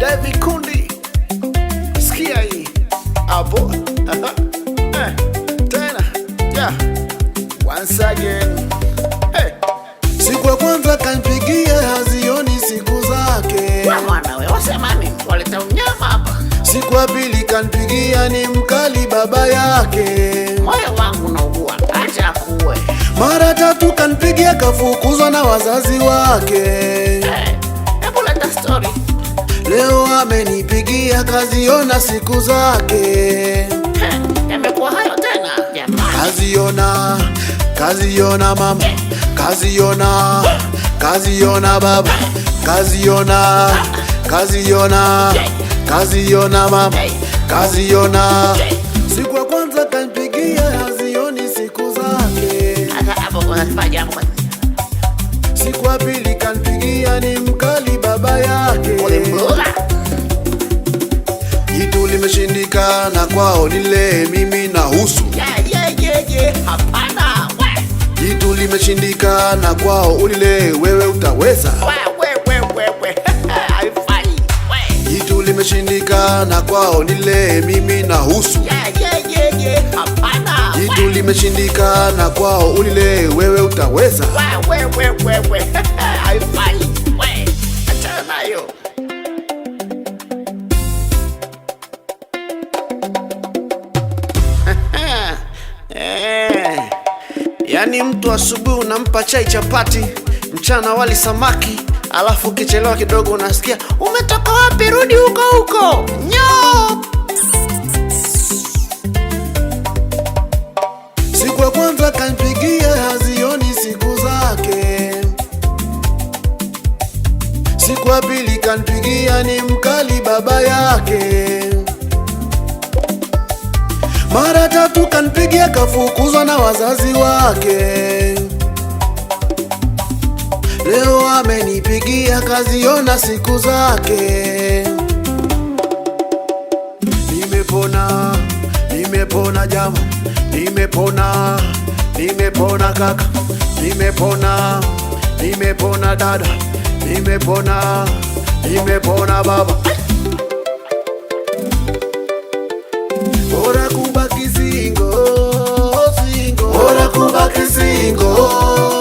David Kundi, sikia hii abo tena yeah. Once again siku ya kwanza kanpigia hazioni siku zake. Mwana wewe wasema nini? Waleta unyama hapa. Siku ya pili kanpigia ni mkali baba yake. Moyo wangu unaugua, acha kuwe. Mara tatu kanpigia kafukuzwa na wazazi wake. Hebu leta story. Leo amenipigia kaziona siku zake. Yamekuwa hayo tena jamani. Kaziona mama, kaziona baba, kaziona mama, kaziona. Siku ya kwanza kanpigia hazioni siku zake. Hapo kuna jambo. Siku ya pili kanpigia ni mkali baba yake. Jitu limeshindikana kwao nile mimi na husu. Hapana. Jitu limeshindikana kwao ulile wewe utaweza. Haifai. Jitu limeshindikana kwao nile mimi na husu. Hapana. Jitu limeshindikana kwao ulile wewe utaweza. Haifai. Achana nayo. Yani mtu asubuhi unampa chai chapati, mchana wali samaki, alafu kichelewa kidogo unasikia umetoka wapi, rudi huko nyo. Siku ya kwanza kanpigia hazioni siku zake. Siku ya pili kanpigia ni mkali baba yake. Mara tatu kanpigia kafukuzwa na wazazi wake. Leo amenipigia kaziona siku zake. Nimepona jama, nimepona kaka, nimepona dada, nimepona baba. Bora kubaki single, bora kubaki single.